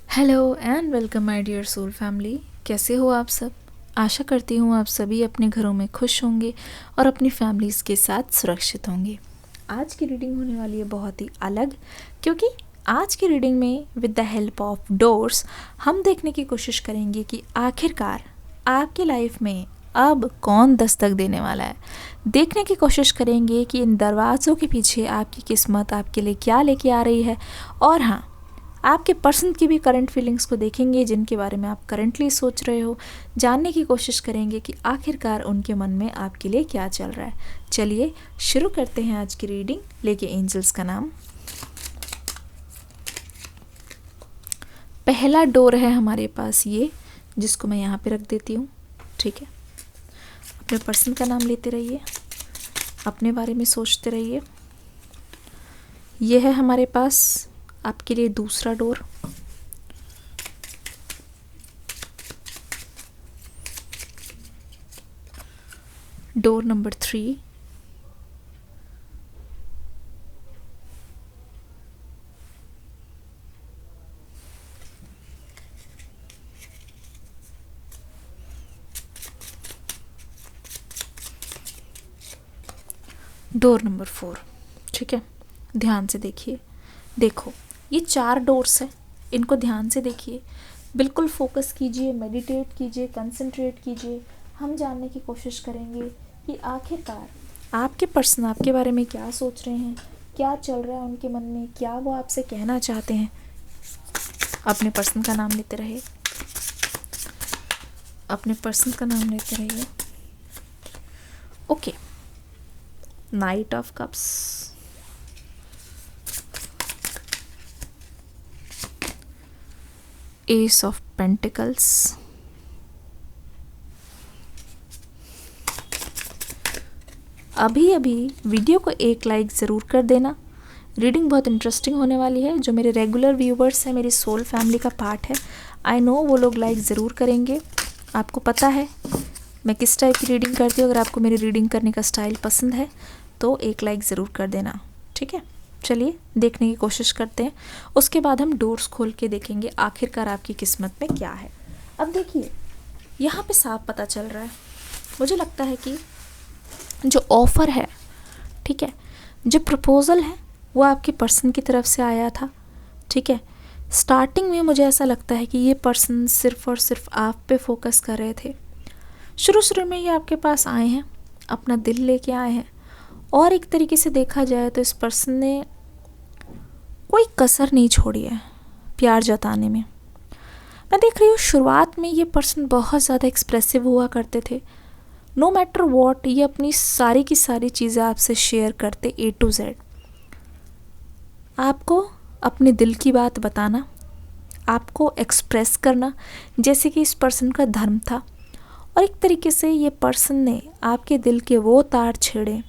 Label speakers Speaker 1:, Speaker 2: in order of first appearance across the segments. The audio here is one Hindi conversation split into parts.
Speaker 1: Hello and welcome my dear soul family. कैसे हो आप सब? आशा करती हूँ आप सभी अपने घरों में खुश होंगे और अपनी फैमिलीज़ के साथ सुरक्षित होंगे। आज की रीडिंग होने वाली है बहुत ही अलग, क्योंकि आज की रीडिंग में with the help of doors हम देखने की कोशिश करेंगे कि आखिरकार आपकी लाइफ में अब कौन दस्तक देने वाला है। देखने की कोशिश करेंगे कि इन दरवाज़ों के पीछे आपकी किस्मत आपके लिए क्या लेके आ रही है, और हाँ, आपके पर्सन की भी करंट फीलिंग्स को देखेंगे जिनके बारे में आप करंटली सोच रहे हो। जानने की कोशिश करेंगे कि आखिरकार उनके मन में आपके लिए क्या चल रहा है। चलिए शुरू करते हैं आज की रीडिंग लेके एंजल्स का नाम। पहला डोर है हमारे पास ये, जिसको मैं यहाँ पे रख देती हूँ। ठीक है, अपने पर्सन का नाम लेते रहिए, अपने बारे में सोचते रहिए। ये है हमारे पास आपके लिए दूसरा door. Door number 3। Door number 4। ठीक है, ध्यान से देखिए। देखो, ये 4 डोर्स हैं, इनको ध्यान से देखिए, बिल्कुल फोकस कीजिए, मेडिटेट कीजिए, कंसंट्रेट कीजिए। हम जानने की कोशिश करेंगे कि आखिरकार आपके पर्सन आपके बारे में क्या सोच रहे हैं, क्या चल रहा है उनके मन में, क्या वो आपसे कहना चाहते हैं। अपने पर्सन का नाम लेते रहिए, अपने पर्सन का नाम लेते रहिए। Okay, night of cups, S of pentacles, अभी अभी वीडियो को एक लाइक ज़रूर कर देना। रीडिंग बहुत इंटरेस्टिंग होने वाली है। जो मेरे रेगुलर व्यूवर्स हैं, मेरी सोल फैमिली का पार्ट है, आई नो वो लोग लाइक ज़रूर करेंगे। आपको पता है मैं किस टाइप की रीडिंग करती हूँ। अगर आपको मेरी रीडिंग करने का स्टाइल पसंद है तो एक लाइक ज़रूर कर देना। ठीक है, चलिए देखने की कोशिश करते हैं। उसके बाद हम डोर्स खोल के देखेंगे आखिरकार आपकी किस्मत में क्या है। अब देखिए, यहाँ पे साफ पता चल रहा है, मुझे लगता है कि जो ऑफ़र है, ठीक है, जो प्रपोज़ल है, वो आपके पर्सन की तरफ से आया था। ठीक है, स्टार्टिंग में मुझे ऐसा लगता है कि ये पर्सन सिर्फ़ और सिर्फ आप पे फोकस कर रहे थे। शुरू में ये आपके पास आए हैं, अपना दिल लेके आए हैं, और एक तरीके से देखा जाए तो इस पर्सन ने कोई कसर नहीं छोड़ी है प्यार जताने में। मैं देख रही हूँ शुरुआत में ये पर्सन बहुत ज़्यादा एक्सप्रेसिव हुआ करते थे। नो मैटर वॉट, ये अपनी सारी की सारी चीज़ें आपसे शेयर करते, A to Z। आपको अपने दिल की बात बताना, आपको एक्सप्रेस करना, जैसे कि इस पर्सन का धर्म था। और एक तरीके से ये पर्सन ने आपके दिल के वो तार छेड़े,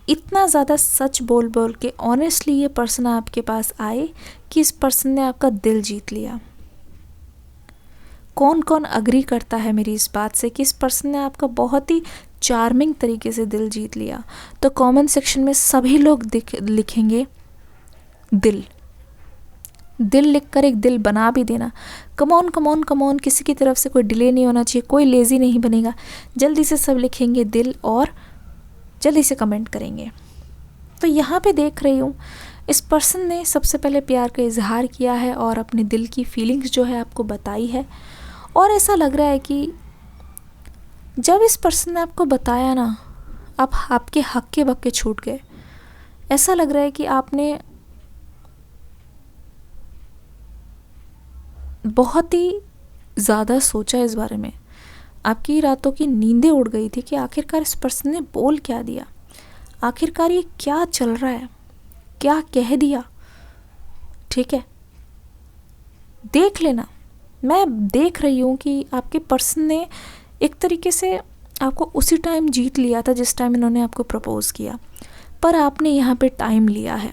Speaker 1: इतना ज़्यादा सच बोल बोल के ऑनेस्टली ये पर्सन आपके पास आए कि इस पर्सन ने आपका दिल जीत लिया। कौन कौन अग्री करता है मेरी इस बात से कि इस पर्सन ने आपका बहुत ही चार्मिंग तरीके से दिल जीत लिया? तो कमेंट सेक्शन में सभी लोग लिखेंगे दिल। दिल लिखकर एक दिल बना भी देना। कमॉन कमॉन कमॉन, किसी की तरफ से कोई डिले नहीं होना चाहिए, कोई लेज़ी नहीं बनेगा। जल्दी से सब लिखेंगे दिल और जल्दी से कमेंट करेंगे। तो यहाँ पे देख रही हूँ इस पर्सन ने सबसे पहले प्यार का इजहार किया है और अपने दिल की फीलिंग्स जो है आपको बताई है। और ऐसा लग रहा है कि जब इस पर्सन ने आपको बताया ना, अब आपके हक्के बक्के छूट गए। ऐसा लग रहा है कि आपने बहुत ही ज़्यादा सोचा इस बारे में, आपकी रातों की नींदें उड़ गई थी कि आखिरकार इस पर्सन ने बोल क्या दिया, आखिरकार ये क्या चल रहा है, क्या कह दिया। ठीक है, देख लेना। मैं देख रही हूँ कि आपके पर्सन ने एक तरीके से आपको उसी टाइम जीत लिया था जिस टाइम इन्होंने आपको प्रपोज़ किया, पर आपने यहाँ पे टाइम लिया है।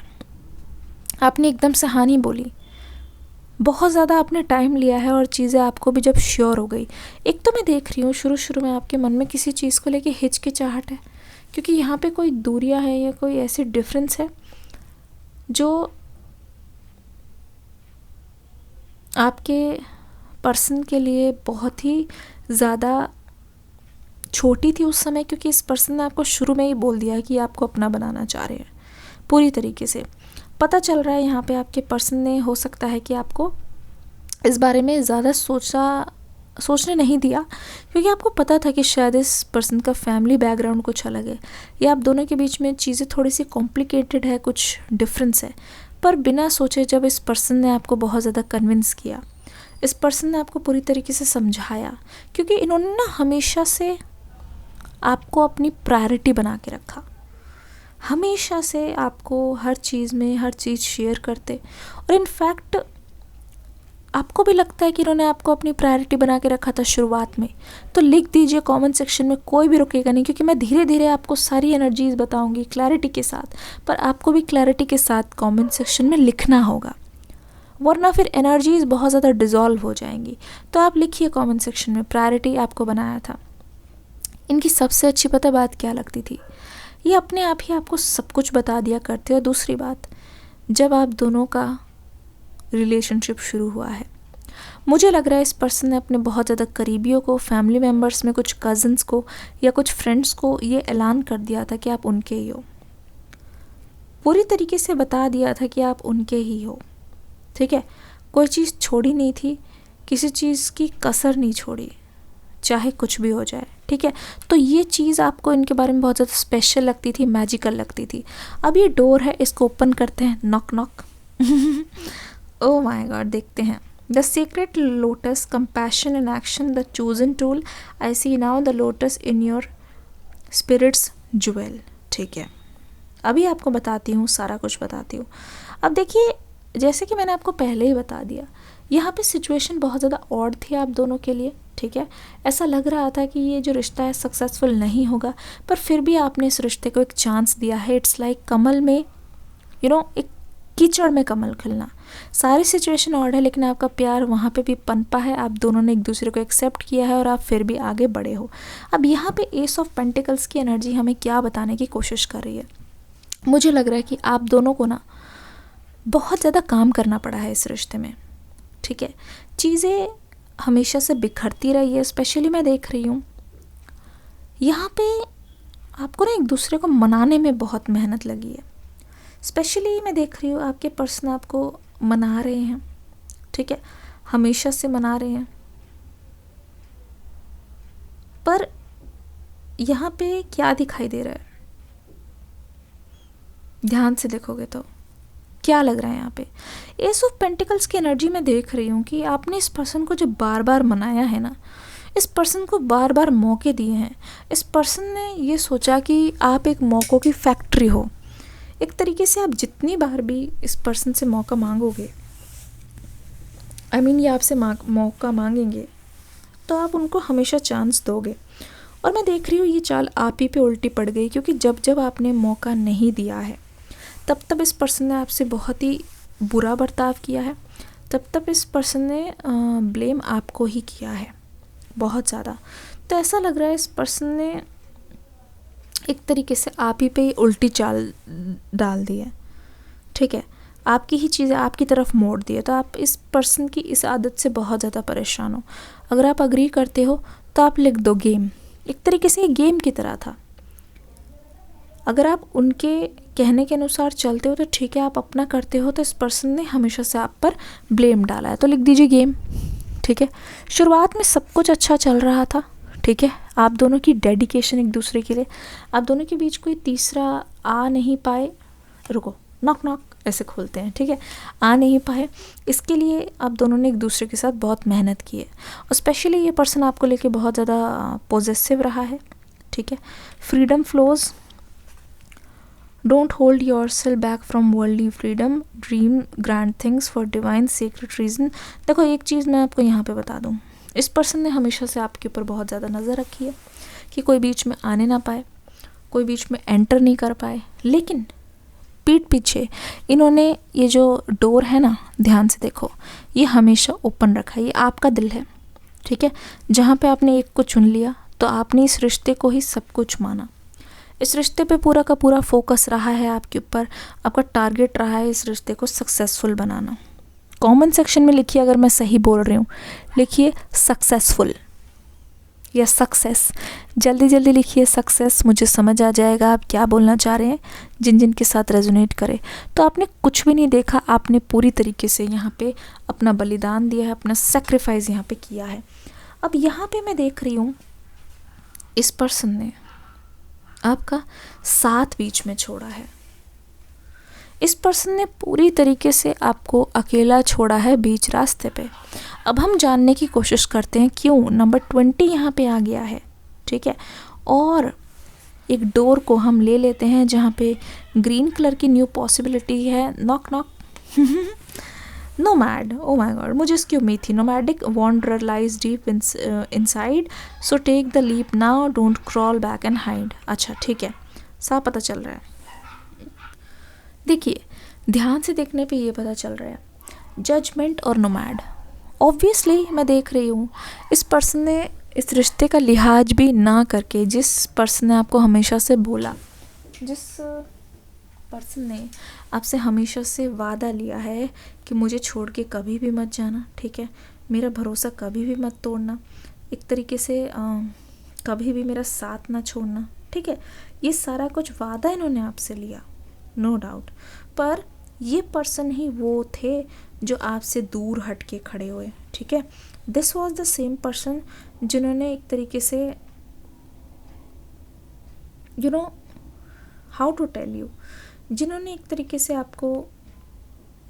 Speaker 1: आपने एकदम से हाँ नहीं बोली, बहुत ज़्यादा आपने टाइम लिया है और चीज़ें आपको भी जब श्योर हो गई। एक तो मैं देख रही हूँ शुरू में आपके मन में किसी चीज़ को लेके हिचकिचाहट है, क्योंकि यहाँ पे कोई दूरियां हैं या कोई ऐसी डिफरेंस है जो आपके पर्सन के लिए बहुत ही ज़्यादा छोटी थी उस समय, क्योंकि इस पर्सन ने आपको शुरू में ही बोल दिया है कि आपको अपना बनाना चाह रहे हैं पूरी तरीके से। पता चल रहा है यहाँ पे आपके पर्सन ने, हो सकता है कि आपको इस बारे में ज़्यादा सोचने नहीं दिया, क्योंकि आपको पता था कि शायद इस पर्सन का फैमिली बैकग्राउंड कुछ अलग है या आप दोनों के बीच में चीज़ें थोड़ी सी कॉम्प्लिकेटेड है, कुछ डिफरेंस है। पर बिना सोचे जब इस पर्सन ने आपको बहुत ज़्यादा कन्विंस किया, इस पर्सन ने आपको पूरी तरीके से समझाया, क्योंकि इन्होंने ना हमेशा से आपको अपनी प्रायोरिटी बना के रखा, हमेशा से आपको हर चीज़ में हर चीज़ शेयर करते। और इनफैक्ट आपको भी लगता है कि इन्होंने आपको अपनी प्रायोरिटी बना के रखा था शुरुआत में, तो लिख दीजिए कमेंट सेक्शन में, कोई भी रुकेगा नहीं, क्योंकि मैं धीरे धीरे आपको सारी एनर्जीज बताऊंगी क्लैरिटी के साथ। पर आपको भी क्लैरिटी के साथ कमेंट सेक्शन में लिखना होगा, वरना फिर एनर्जीज बहुत ज़्यादा डिज़ोल्व हो जाएंगी। तो आप लिखिए कमेंट सेक्शन में, प्रायोरिटी आपको बनाया था। इनकी सबसे अच्छी पता बात क्या लगती थी, ये अपने आप ही आपको सब कुछ बता दिया करते। और दूसरी बात, जब आप दोनों का रिलेशनशिप शुरू हुआ है, मुझे लग रहा है इस पर्सन ने अपने बहुत ज़्यादा करीबियों को, फैमिली मेम्बर्स में कुछ कज़न्स को या कुछ फ्रेंड्स को ये ऐलान कर दिया था कि आप उनके ही हो, पूरी तरीके से बता दिया था कि आप उनके ही हो। ठीक है, कोई चीज़ छोड़ी नहीं थी, किसी चीज़ की कसर नहीं छोड़ी, चाहे कुछ भी हो जाए। ठीक है, तो ये चीज़ आपको इनके बारे में बहुत ज़्यादा स्पेशल लगती थी, मैजिकल लगती थी। अब ये डोर है, इसको ओपन करते हैं, knock knock. Oh my god, देखते हैं। The secret lotus, compassion in action, the chosen tool, I see now the lotus in your spirit's jewel. ठीक है, अभी आपको बताती हूँ, सारा कुछ बताती हूँ। अब देखिए, जैसे कि मैंने आपको पहले ही बता दिया, यहाँ पे सिचुएशन बहुत ज़्यादा ऑड थी आप दोनों के लिए। ठीक है, ऐसा लग रहा था कि ये जो रिश्ता है सक्सेसफुल नहीं होगा, पर फिर भी आपने इस रिश्ते को एक चांस दिया है। इट्स लाइक कमल में एक कीचड़ में कमल खिलना। सारी सिचुएशन ऑड है, लेकिन आपका प्यार वहाँ पे भी पनपा है, आप दोनों ने एक दूसरे को एक्सेप्ट किया है और आप फिर भी आगे बढ़े हो। अब यहाँ पे एस ऑफ पेंटिकल्स की एनर्जी हमें क्या बताने की कोशिश कर रही है, मुझे लग रहा है कि आप दोनों को ना बहुत ज़्यादा काम करना पड़ा है इस रिश्ते में। ठीक है, चीज़ें हमेशा से बिखरती रही है, स्पेशली मैं देख रही हूँ यहाँ पे आपको ना एक दूसरे को मनाने में बहुत मेहनत लगी है। स्पेशली मैं देख रही हूँ आपके पर्सन आपको मना रहे हैं। ठीक है, हमेशा से मना रहे हैं, पर यहाँ पे क्या दिखाई दे रहा है, ध्यान से देखोगे तो क्या लग रहा है यहाँ पे। एस ऑफ पेंटिकल्स की एनर्जी में देख रही हूँ कि आपने इस पर्सन को जो बार बार मनाया है ना, इस पर्सन को बार बार मौके दिए हैं। इस पर्सन ने ये सोचा कि आप एक मौक़ों की फैक्ट्री हो। एक तरीके से आप जितनी बार भी इस पर्सन से मौका मांगोगे, ये आपसे मौका मांगेंगे, तो आप उनको हमेशा चांस दोगे। और मैं देख रही हूँ ये चाल आप ही पे उल्टी पड़ गई, क्योंकि जब जब आपने मौका नहीं दिया है, तब तब इस पर्सन ने आपसे बहुत ही बुरा बर्ताव किया है, तब तब इस पर्सन ने ब्लेम आपको ही किया है बहुत ज़्यादा। तो ऐसा लग रहा है इस पर्सन ने एक तरीके से आप ही पे उल्टी चाल डाल दी है। ठीक है, आपकी ही चीज़ें आपकी तरफ मोड़ दी है। तो आप इस पर्सन की इस आदत से बहुत ज़्यादा परेशान हो। अगर आप अग्री करते हो तो आप लिख दो गेम। एक तरीके से ये गेम की तरह था। अगर आप उनके कहने के अनुसार चलते हो तो ठीक है, आप अपना करते हो, तो इस पर्सन ने हमेशा से आप पर ब्लेम डाला है, तो लिख दीजिए गेम। ठीक है, शुरुआत में सब कुछ अच्छा चल रहा था। ठीक है, आप दोनों की डेडिकेशन एक दूसरे के लिए, आप दोनों के बीच कोई तीसरा आ नहीं पाए, रुको, नॉक नॉक ऐसे खोलते हैं। ठीक है, आ नहीं पाए, इसके लिए आप दोनों ने एक दूसरे के साथ बहुत मेहनत की है। और स्पेशली ये पर्सन आपको लेके बहुत ज़्यादा पॉजेसिव रहा है। ठीक है, freedom flows, don't hold your self back from worldly freedom, dream grand things for divine secret reason. देखो, एक चीज़ मैं आपको यहाँ पे बता दूँ, इस पर्सन ने हमेशा से आपके ऊपर बहुत ज़्यादा नज़र रखी है कि कोई बीच में आने ना पाए, कोई बीच में एंटर नहीं कर पाए। लेकिन पीठ पीछे इन्होंने ये जो डोर है ना, ध्यान से देखो, ये हमेशा ओपन रखा है। ये आपका दिल है। ठीक है, जहाँ पे आपने एक को चुन लिया तो आपने इस रिश्ते को ही सब कुछ माना। इस रिश्ते पे पूरा का पूरा फोकस रहा है आपके ऊपर। आपका टारगेट रहा है इस रिश्ते को सक्सेसफुल बनाना। कमेंट सेक्शन में लिखिए अगर मैं सही बोल रही हूँ। लिखिए सक्सेसफुल या सक्सेस, जल्दी जल्दी लिखिए सक्सेस, मुझे समझ आ जाएगा आप क्या बोलना चाह रहे हैं, जिन जिन के साथ रेजोनेट करे। तो आपने कुछ भी नहीं देखा, आपने पूरी तरीके से यहाँ पे अपना बलिदान दिया है, अपना सेक्रीफाइस यहाँ पे किया है। अब यहाँ पे मैं देख रही हूँ इस पर्सन ने आपका साथ बीच में छोड़ा है। इस पर्सन ने पूरी तरीके से आपको अकेला छोड़ा है बीच रास्ते पे। अब हम जानने की कोशिश करते हैं क्यों। नंबर 20 यहाँ पे आ गया है, ठीक है। और एक डोर को हम ले लेते हैं जहाँ पे ग्रीन कलर की न्यू पॉसिबिलिटी है। Knock knock nomad, oh my god, मुझे इसकी उम्मीद थी। Nomadic wanderer lies deep inside, so take the leap now, don't crawl back and hide. अच्छा ठीक है, साफ पता चल रहा है। देखिए ध्यान से देखने पे ये पता चल रहा है जजमेंट और नोमैड। ऑब्वियसली मैं देख रही हूँ इस पर्सन ने इस रिश्ते का लिहाज भी ना करके, जिस पर्सन ने आपको हमेशा से बोला, जिस पर्सन ने आपसे हमेशा से वादा लिया है कि मुझे छोड़ के कभी भी मत जाना, ठीक है, मेरा भरोसा कभी भी मत तोड़ना, एक तरीके से कभी भी मेरा साथ ना छोड़ना, ठीक है, ये सारा कुछ वादा इन्होंने आपसे लिया, नो डाउट। पर ये पर्सन ही वो थे जो आपसे दूर हट के खड़े हुए, ठीक है। This was the same person जिन्होंने एक तरीके से you know how to tell you, जिन्होंने एक तरीके से आपको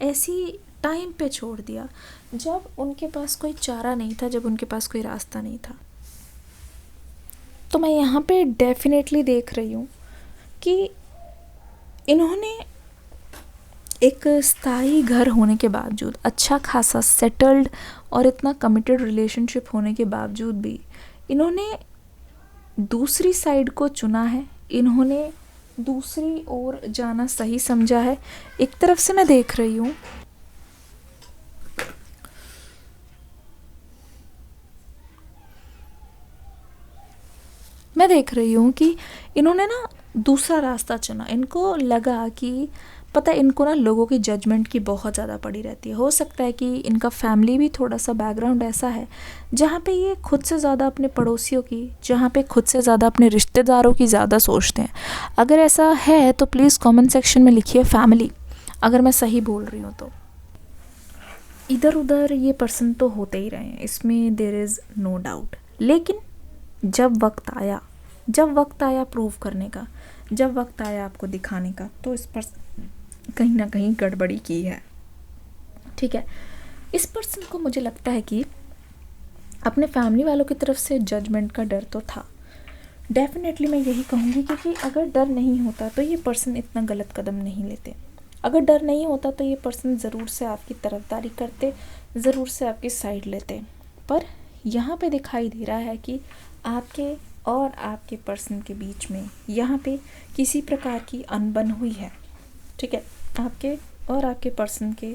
Speaker 1: ऐसी टाइम पे छोड़ दिया जब उनके पास कोई चारा नहीं था, जब उनके पास कोई रास्ता नहीं था। तो मैं यहाँ पे डेफिनेटली देख रही हूँ कि इन्होंने एक स्थायी घर होने के बावजूद, अच्छा खासा सेटल्ड और इतना कमिटेड रिलेशनशिप होने के बावजूद भी इन्होंने दूसरी साइड को चुना है, इन्होंने दूसरी ओर जाना सही समझा है। एक तरफ से मैं देख रही हूँ कि इन्होंने ना दूसरा रास्ता चुना। इनको लगा कि पता है, इनको ना लोगों की जजमेंट की बहुत ज़्यादा पड़ी रहती है। हो सकता है कि इनका फैमिली भी थोड़ा सा बैकग्राउंड ऐसा है जहाँ पे ये खुद से ज़्यादा अपने पड़ोसियों की, जहाँ पे खुद से ज़्यादा अपने रिश्तेदारों की ज़्यादा सोचते हैं। अगर ऐसा है तो प्लीज़ कमेंट सेक्शन में लिखिए फैमिली, अगर मैं सही बोल रही हूँ तो। इधर उधर ये पर्सन तो होते ही रहे हैं, इसमें देयर इज़ नो डाउट। लेकिन जब वक्त आया प्रूव करने का, जब वक्त आया आपको दिखाने का, तो इस पर कहीं ना कहीं गड़बड़ी की है, ठीक है। इस पर्सन को मुझे लगता है कि अपने फैमिली वालों की तरफ से जजमेंट का डर तो था, डेफिनेटली मैं यही कहूँगी, क्योंकि अगर डर नहीं होता तो ये पर्सन इतना गलत कदम नहीं लेते। अगर डर नहीं होता तो ये पर्सन ज़रूर से आपकी तरफदारी करते, ज़रूर से आपकी साइड लेते। पर यहाँ पे दिखाई दे रहा है कि आपके और आपके पर्सन के बीच में यहाँ पे किसी प्रकार की अनबन हुई है, ठीक है। आपके और आपके पर्सन के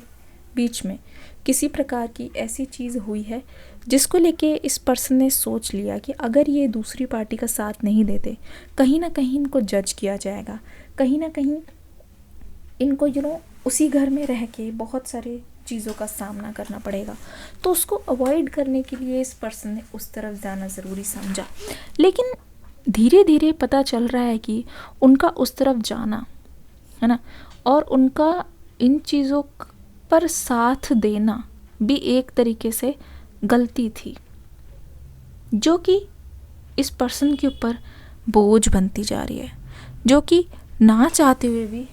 Speaker 1: बीच में किसी प्रकार की ऐसी चीज़ हुई है जिसको लेके इस पर्सन ने सोच लिया कि अगर ये दूसरी पार्टी का साथ नहीं देते, कहीं ना कहीं इनको जज किया जाएगा, कहीं ना कहीं इनको उसी घर में रह के बहुत सारे चीज़ों का सामना करना पड़ेगा। तो उसको अवॉइड करने के लिए इस पर्सन ने उस तरफ जाना ज़रूरी समझा। लेकिन धीरे धीरे पता चल रहा है कि उनका उस तरफ जाना, है ना, और उनका इन चीज़ों पर साथ देना भी एक तरीके से गलती थी, जो कि इस पर्सन के ऊपर बोझ बनती जा रही है, जो कि ना चाहते हुए भी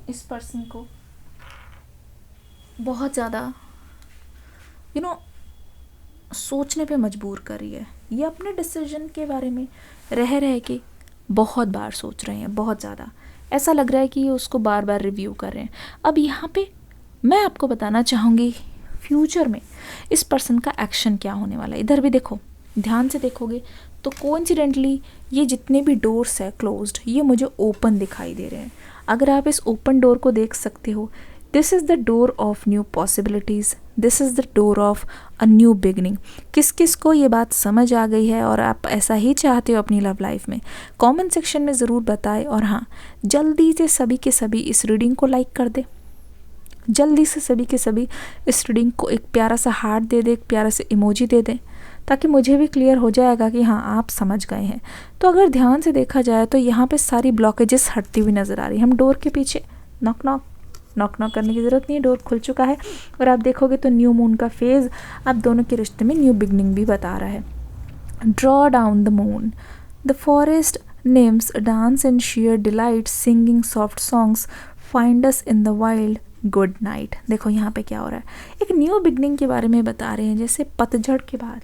Speaker 1: इस पर्सन को बहुत ज़्यादा सोचने पे मजबूर कर रही है। ये अपने डिसीजन के बारे में रह के बहुत बार सोच रहे हैं, बहुत ज़्यादा। ऐसा लग रहा है कि ये उसको बार बार रिव्यू कर रहे हैं। अब यहाँ पे मैं आपको बताना चाहूँगी फ्यूचर में इस पर्सन का एक्शन क्या होने वाला है। इधर भी देखो, ध्यान से देखोगे तो कोइंसिडेंटली ये जितने भी डोर्स है क्लोज्ड, ये मुझे ओपन दिखाई दे रहे हैं। अगर आप इस ओपन डोर को देख सकते हो, this is the door of new possibilities, this is the door of a new beginning. किस किस को ये बात समझ आ गई है और आप ऐसा ही चाहते हो अपनी लव लाइफ में, कमेंट सेक्शन में ज़रूर बताएं। और हाँ, जल्दी से सभी के सभी इस रीडिंग को लाइक कर दे, जल्दी से सभी के सभी इस रीडिंग को एक प्यारा सा हार्ट दे दे, एक प्यारा सा इमोजी दे दें, ताकि मुझे भी क्लियर हो जाएगा कि हाँ आप समझ गए हैं। तो अगर ध्यान से देखा जाए तो यहाँ पे सारी ब्लॉकेजेस हटती हुई नज़र आ रही है। हम डोर के पीछे नॉक नॉक करने की ज़रूरत नहीं है, डोर खुल चुका है। और आप देखोगे तो न्यू मून का फेज़ आप दोनों के रिश्ते में न्यू बिगनिंग भी बता रहा है। Draw down the moon, the forest nymphs dance in sheer delight singing soft songs, find us in the wild, good night. देखो यहाँ पे क्या हो रहा है, एक न्यू बिगनिंग के बारे में बता रहे हैं। जैसे पतझड़ के बाद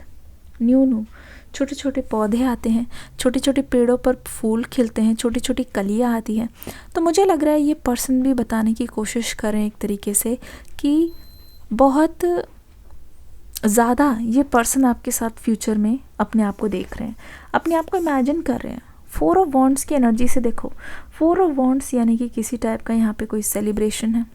Speaker 1: न्यू छोटे छोटे पौधे आते हैं, छोटे छोटे पेड़ों पर फूल खिलते हैं, छोटी छोटी कलियाँ आती हैं। तो मुझे लग रहा है ये पर्सन भी बताने की कोशिश करें एक तरीके से कि बहुत ज़्यादा ये पर्सन आपके साथ फ्यूचर में अपने आप को देख रहे हैं, अपने आप को इमेजिन कर रहे हैं। 4 ऑफ वॉन्ड्स की एनर्जी से देखो, 4 ऑफ वॉन्ड्स यानी कि किसी टाइप का यहाँ पे कोई सेलिब्रेशन है।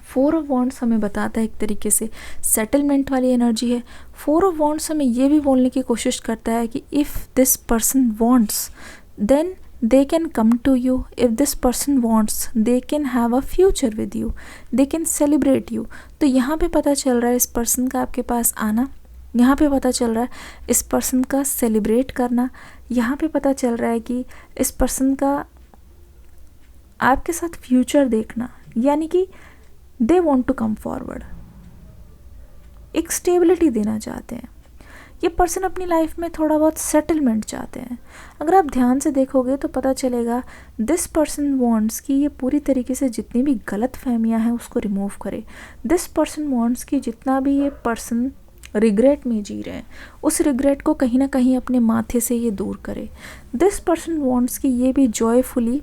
Speaker 1: 4 ऑफ वॉन्ड्स हमें बताता है एक तरीके से सेटलमेंट वाली एनर्जी है। 4 ऑफ वॉन्ड्स हमें ये भी बोलने की कोशिश करता है कि if this person wants then they can come to you, if this person wants they can have a future with you, they can celebrate you. तो यहाँ पे पता चल रहा है इस पर्सन का आपके पास आना, यहाँ पे पता चल रहा है इस पर्सन का सेलिब्रेट करना, यहाँ पे पता चल रहा है कि इस पर्सन का आपके साथ फ्यूचर देखना, यानी कि they want to come forward, एक स्टेबिलिटी देना चाहते हैं। ये पर्सन अपनी लाइफ में थोड़ा बहुत सेटलमेंट चाहते हैं। अगर आप ध्यान से देखोगे तो पता चलेगा दिस पर्सन वॉन्ट्स कि ये पूरी तरीके से जितनी भी गलत फहमियाँ हैं उसको रिमूव करे। दिस पर्सन वॉन्ट्स कि जितना भी ये पर्सन रिग्रेट में जी रहे हैं उस रिग्रेट को कहीं ना कहीं अपने माथे से ये दूर करे। दिस पर्सन वॉन्ट्स कि ये भी जॉयफुली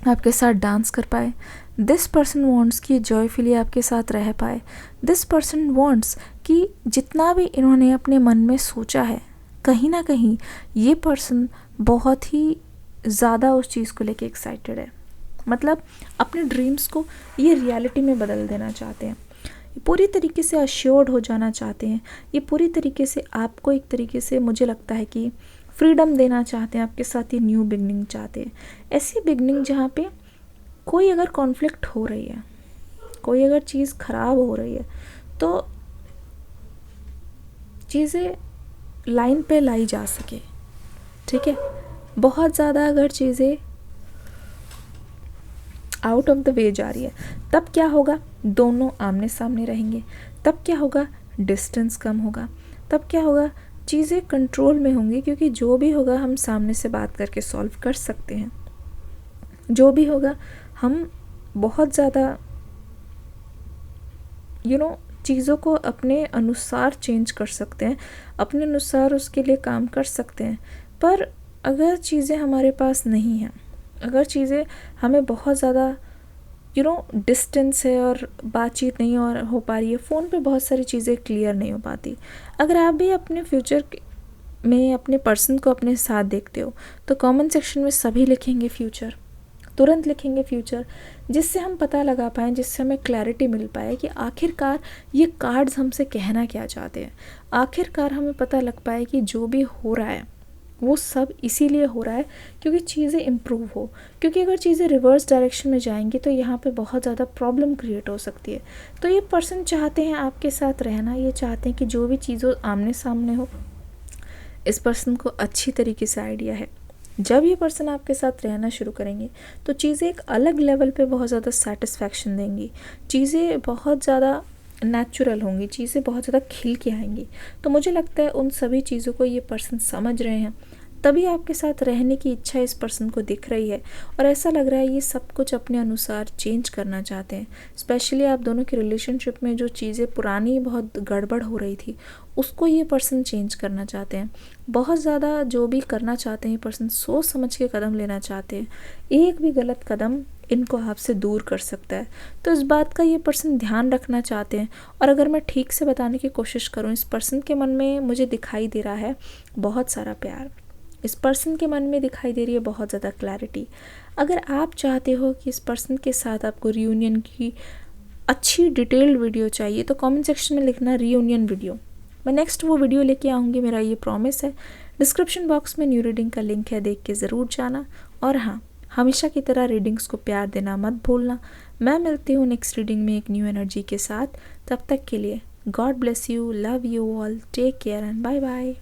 Speaker 1: आपके साथ डांस कर पाए। दिस पर्सन वॉन्ट्स कि जॉयफुली आपके साथ रह पाए। दिस पर्सन वॉन्ट्स कि जितना भी इन्होंने अपने मन में सोचा है कहीं ना कहीं ये पर्सन बहुत ही ज़्यादा उस चीज़ को लेके एक्साइटेड है। मतलब अपने ड्रीम्स को ये रियलिटी में बदल देना चाहते हैं, ये पूरी तरीके से अश्योर्ड हो जाना चाहते हैं, ये पूरी तरीके से आपको एक तरीके से मुझे लगता है कि फ्रीडम देना चाहते हैं, आपके साथ ये न्यू बिगनिंग चाहते हैं। ऐसी बिगनिंग जहाँ पे कोई अगर कॉन्फ्लिक्ट हो रही है, कोई अगर चीज़ ख़राब हो रही है तो चीज़ें लाइन पे लाई जा सके, ठीक है। बहुत ज़्यादा अगर चीज़ें आउट ऑफ द वे जा रही है तब क्या होगा, दोनों आमने सामने रहेंगे, तब क्या होगा, डिस्टेंस कम होगा, तब क्या होगा, चीज़ें कंट्रोल में होंगी, क्योंकि जो भी होगा हम सामने से बात करके सॉल्व कर सकते हैं। जो भी होगा हम बहुत ज़्यादा चीज़ों को अपने अनुसार चेंज कर सकते हैं, अपने अनुसार उसके लिए काम कर सकते हैं। पर अगर चीज़ें हमारे पास नहीं हैं, अगर चीज़ें हमें बहुत ज़्यादा डिस्टेंस है और बातचीत नहीं और हो पा रही है, फ़ोन पे बहुत सारी चीज़ें क्लियर नहीं हो पाती। अगर आप भी अपने फ्यूचर में अपने पर्सन को अपने साथ देखते हो तो कमेंट सेक्शन में सभी लिखेंगे फ्यूचर, तुरंत लिखेंगे फ्यूचर, जिससे हम पता लगा पाएँ, जिससे हमें क्लैरिटी मिल पाए कि आखिरकार ये कार्ड्स हमसे कहना क्या चाहते हैं। आखिरकार हमें पता लग पाए कि जो भी हो रहा है वो सब इसीलिए हो रहा है क्योंकि चीज़ें इम्प्रूव हो, क्योंकि अगर चीज़ें रिवर्स डायरेक्शन में जाएंगी तो यहाँ पे बहुत ज़्यादा प्रॉब्लम क्रिएट हो सकती है। तो ये पर्सन चाहते हैं आपके साथ रहना, ये चाहते हैं कि जो भी चीज़ों आमने सामने हो, इस पर्सन को अच्छी तरीके से आइडिया है। जब ये पर्सन आपके साथ रहना शुरू करेंगे तो चीज़ें एक अलग लेवल पे बहुत ज़्यादा सेटिस्फैक्शन देंगी, चीज़ें बहुत ज़्यादा नेचुरल होंगी, चीज़ें बहुत ज़्यादा खिल के आएंगी। तो मुझे लगता है उन सभी चीज़ों को ये पर्सन समझ रहे हैं, तभी आपके साथ रहने की इच्छा इस पर्सन को दिख रही है और ऐसा लग रहा है ये सब कुछ अपने अनुसार चेंज करना चाहते हैं। स्पेशली आप दोनों के रिलेशनशिप में जो चीज़ें पुरानी बहुत गड़बड़ हो रही थी उसको ये पर्सन चेंज करना चाहते हैं। बहुत ज़्यादा जो भी करना चाहते हैं पर्सन सोच समझ के कदम लेना चाहते हैं, एक भी गलत कदम इनको आपसे दूर कर सकता है। तो इस बात का ये पर्सन ध्यान रखना चाहते हैं। और अगर मैं ठीक से बताने की कोशिश करूँ, इस पर्सन के मन में मुझे दिखाई दे रहा है बहुत सारा प्यार, इस पर्सन के मन में दिखाई दे रही है बहुत ज़्यादा क्लैरिटी। अगर आप चाहते हो कि इस पर्सन के साथ आपको रियूनियन की अच्छी डिटेल्ड वीडियो चाहिए तो कमेंट सेक्शन में लिखना रियूनियन वीडियो, मैं नेक्स्ट वो वीडियो लेके आऊँगी, मेरा ये प्रॉमिस है। डिस्क्रिप्शन बॉक्स में न्यू रीडिंग का लिंक है, देख के ज़रूर जाना। और हाँ, हमेशा की तरह रीडिंग्स को प्यार देना मत भूलना। मैं मिलती हूँ नेक्स्ट रीडिंग में एक न्यू एनर्जी के साथ। तब तक के लिए God bless you, love you all, take care and bye bye.